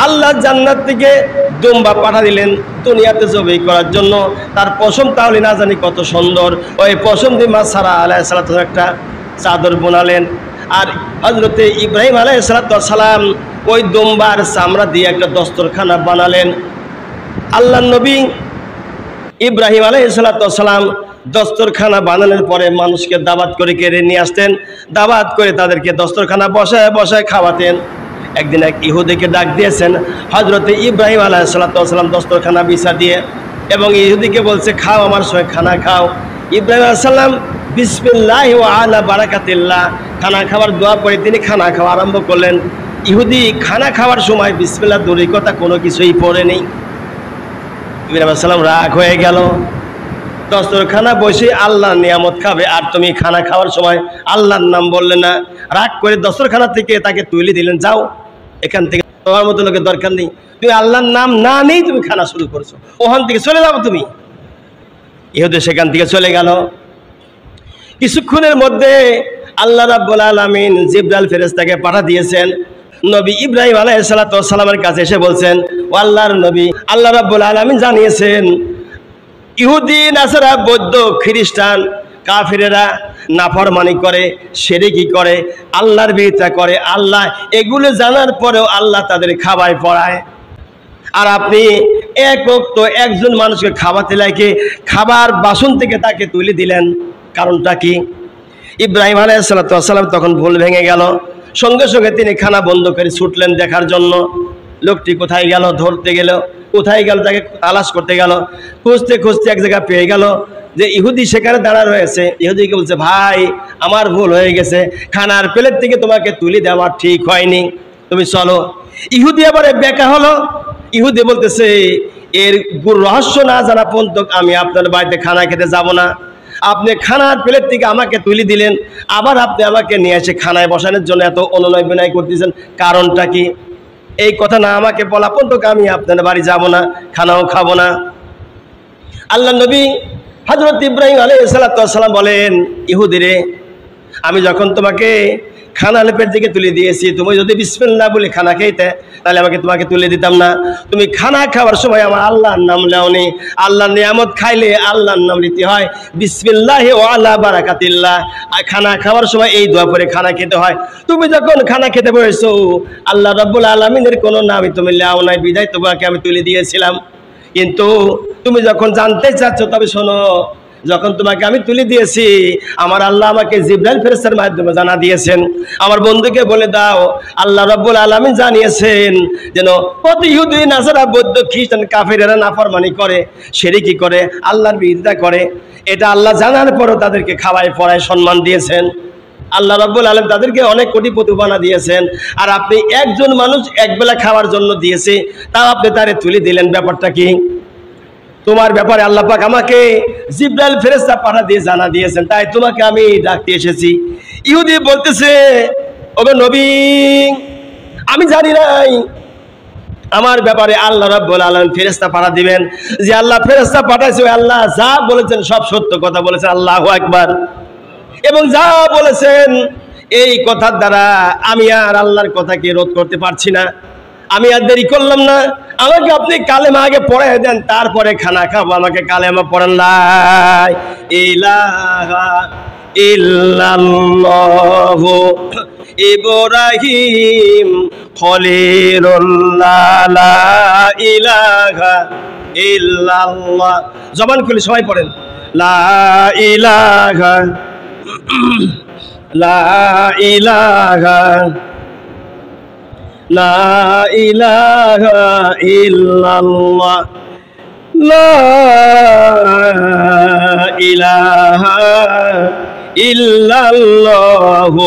আল্লাহ জান্নাত থেকে দুম্বা পাঠা দিলেন দুনিয়াতে জবাই করার জন্য। তার পশম তাহলে না জানি কত সুন্দর, ওই পশম দিয়ে মা সারা আলাইহিস সালাতু একটা চাদর বোনালেন। আর হযরতে ইব্রাহিম আলাইহিস সালাম ওই দুম্বার চামড়া দিয়ে একটা দস্তরখানা বানালেন। আল্লাহ নবী ইব্রাহিম আলাইহিস সালাম দস্তরখানা বানানোর পরে মানুষকে দাওয়াত করে কেড়ে নিয়ে আসতেন, দাওয়াত করে তাদেরকে দস্তরখানা বসায় বসায় খাওয়াতেন। একদিন এক ইহুদিকে ডাক দিয়েছেন হযরতে ইব্রাহিম আলাইহিস সালাম দস্তরখানা বিছা দিয়ে, এবং ইহুদিকে বলছে খাও, আমার সঙ্গে খানা খাও। ইব্রাহিম আলাইহিস সালাম বিসমিল্লাহি ওয়া আলা বারাকাতিল্লাহ খানা খাওয়ার দোয়া করে তিনি খানা খাওয়া আরম্ভ করলেন। ইহুদি খানা খাওয়ার সময় বিসমিল্লাহ দূরের কথা কোনো কিছুই পড়ে নেই। ইব্রাহিম আলাইহিস সালাম রাগ হয়ে গেল, দস্তরখানা বসে আল্লাহর নিয়ামত খাবে আর তুমি খানা খাওয়ার সময় আল্লাহর নাম বললে না। রাগ করে দস্তরখানা থেকে তাকে তুলে দিলেন, যাও এখান থেকে, তোমার মতো লোকের দরকার নেই, তুমি আল্লাহর নাম না নেই তুমি খানা শুরু করেছো, ওখান থেকে চলে যাও তুমি। ইহুদি সেখান থেকে চলে গেল। কিছুক্ষণের মধ্যে আল্লাহ রাব্বুল আলামিন জিবরাইল ফেরেশতাকে পাঠা দিয়েছেন। নবী ইব্রাহিম আলাইহিস সালামের কাছে এসে বলছেন, ও আল্লাহর নবী, আল্লাহ রাব্বুল আলামিন জানিয়েছেন ইহুদি নাসারা বৌদ্ধ খ্রিস্টান কাফিরেরা নাফরমানি করে, শিরকি করে, আল্লাহর বিরোধিতা করে, আল্লাহ এগুলো জানার পরেও আল্লাহ তাদের খাওয়ায় পড়ায়, আর আপনি এক ওয়াক্ত একজন মানুষকে খাওয়াতে লাগে খাবার বাসন থেকে তাকে তুলে দিলেন, কারণটা কি? ইব্রাহিম আলাইহিস সালাম তখন ভুল ভেঙে গেল, সঙ্গে সঙ্গে তিনি খানা বন্ধ করে ছুটলেন দেখার জন্য লোকটি কোথায় গেল, ধরতে গেল, কোথায় গেল তাকে তালাশ করতে গেল, খুঁজতে খুঁজতে এক জায়গায় পেয়ে গেল যে ইহুদি সেখানে দাঁড়া রয়েছে। ইহুদিকে বলছে, ভাই আমার ভুল হয়ে গেছে, খানার প্লেট থেকে তোমাকে তুলে দেওয়া ঠিক হয়নি, তুমি চলো। ইহুদি আবার বেকা হলো, ইহুদি বলতেছে এর গুরু রহস্য না জানা পর্যন্ত আমি আপনার বাড়িতে খানা খেতে যাব না। আপনি খানার প্লেট থেকে আমাকে তুলে দিলেন, আবার আপনি আমাকে নিয়ে এসে খানায় বসানোর জন্য এত অনুনয় বিনয় করতেছেন, কারণটা কি? এই কথা না আমাকে বলা পর্যন্ত আমি আপনার বাড়ি যাব না, খানাও খাবো না। আল্লাহ নবী হযরত ইব্রাহিম আলাইহিস সালাম বলেন, ইহুদিরে আমি যখন তোমাকে খানা লেপের দিকে তুলে দিয়েছি, তুমি যদি বিসমিল্লাহ বলে খানা খেতে তাহলে আমাকে তোমাকে তুলে দিতাম না। তুমি খানা খাওয়ার সময় আমার আল্লাহর নাম নাওনি, আল্লাহর নিয়ামত খাইলে আল্লাহর নাম নিতে হয়, বিসমিল্লাহি ওয়া আলা বারাকাতিল্লাহ। আর খানা খাওয়ার সময় এই দোয়া করে খানা খেতে হয়। তুমি যখন খানা খেতে বসেছো আল্লাহ রাব্বুল আলামিনের কোনো নামই তুমি নাও নাই, বিধায় তোমাকে আমি তুলে দিয়েছিলাম। কিন্তু তুমি যখন জানতে চাচ্ছ তবে শোনো, যখন তোমাকে আমি তুলে দিয়েছি আমার আল্লাহ আমাকে জিবরাইল ফেরেশতার মাধ্যমে জানা দিয়েছেন, আমার বন্ধুকে বলে দাও আল্লাহ রাব্বুল আলামিন জানিয়েছেন যেন কত ইহুদি নাসারা বৌদ্ধ খ্রিস্টান কাফিরেরা নাফরমানি করে, শিরকি করে, আল্লাহর বিরোধিতা করে, এটা আল্লাহ জানার পরও তাদেরকে খাওয়ায় পড়ায় সম্মান দিয়েছেন। আল্লাহ রাব্বুল আলামিন তাদেরকে অনেক কোটিপতি বানা দিয়েছেন, আর আপনি একজন মানুষ একবেলা খাওয়ার জন্য দিয়েছে, তাও আপনি তারে তুলে দিলেন, ব্যাপারটা কি? তোমার ব্যাপারে আল্লাহ পাক আমাকে জিবরাইল ফেরেশতা পাঠা দিয়ে জানা দিয়েছেন, তাই তোমাকে আমি ডাকতে এসেছি। ইহুদি বলতেছে, ওগো নবী আমি জানি নাই আমার ব্যাপারে আল্লাহ রাব্বুল আলামিন ফেরেশতা পাঠা দিবেন, যে আল্লাহ ফেরেশতা পাঠাইছে ওই আল্লাহ যা বলেছেন সব সত্য কথা বলেছেন, আল্লাহু আকবার। এবং যা বলেছেন এই কথার দ্বারা আমি আর আল্লাহর কথাকে রোধ করতে পারছি না, আমি আর দেরি করলাম না, আমাকে আপনি কালেমা আগে পড়ে দেন, তারপরে খানা খাবো। আমাকে কালেমা পড়েন, লা ইলাহা ইল্লাল্লাহু ইব্রাহিম খলিলুল্লাহ, লা ইলাহা ইল্লাল্লাহ। জবান খুলে সবাই পড়েন, লা ইলাহা লা ইলাহা লা ইলাহা ইল্লাল্লাহ, লা ইলাহা ইল্লাল্লাহু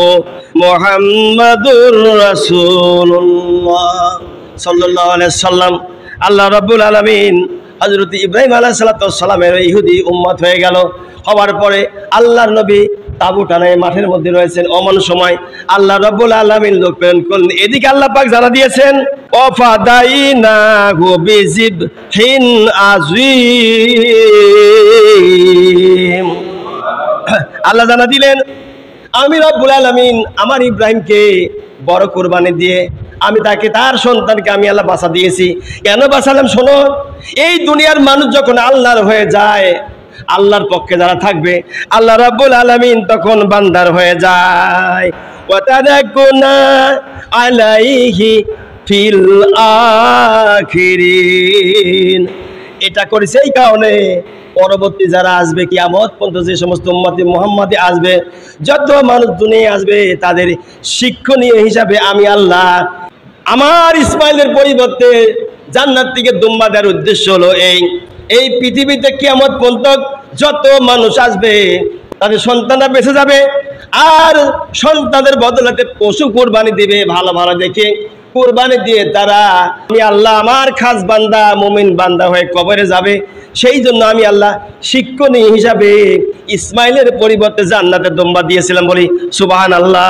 মুহাম্মাদুর রাসূলুল্লাহ সাল্লাল্লাহু আলাইহি সাল্লাম। আল্লাহ রাব্বুল আলামিন হযরত ইব্রাহিম আলাইহিস সালামের ইহুদি উম্মত হয়ে গেল। হওয়ার পরে আল্লাহর নবী তাঁবু টানায় মাঠের মধ্যে রয়েছেন, অমন সময় আল্লাহ রাব্বুল আলামিন লোক প্রেরণ করলেন। এদিকে আল্লাহ পাক জানা দিয়েছেন, ওয়াফাদাইনাহু বিযিবহিন আযীম। আল্লাহ জানা দিলেন আমি রাব্বুল আলামিন আমার ইব্রাহিমকে বড় কুরবানি দিয়ে আমি তাকে তার সন্তানকে আমি আল্লাহ বাঁচা দিয়েছি। কেন বাঁচালাম শোনো, এই দুনিয়ার মানুষ যখন আল্লাহর হয়ে যায়, আল্লাহর পক্ষে যারা থাকবে, আল্লাহ রাব্বুল আলামিন তখন বান্দার হয়ে যায়। ওয়া তারাকুনা আলাইহি ফিল আখিরিন। এটা করেছে এই কারণে পরবর্তী যারা আসবে কিয়ামত পর্যন্ত যে সমস্ত উম্মতে মুহাম্মাদি আসবে, যত মানুষ দুনিয়ায় আসবে, তাদের শিক্ষণীয় হিসাবে আমি আল্লাহ আমার ইসমাইলের পরিবর্তে জান্নাত থেকে দুম্বা দেওয়ার উদ্দেশ্য হলো এই পৃথিবীতে কিয়ামত পর্যন্ত যত মানুষ আসবে তাদের সন্তানরা বেঁচে যাবে, আর সন্তানের বদলাতে পশু কোরবানি দিবে, ভালো ভালো দেখে কোরবানি দিয়ে তারা আমি আল্লাহ আমার খাস বান্দা মুমিন বান্দা হয়ে কবরে যাবে। সেই জন্য আমি আল্লাহ শিক্ষণীয় হিসাবে ইসমাইলের পরিবর্তে জান্নাতের দুম্বা দিয়েছিলাম। বলি সুবহানাল্লাহ।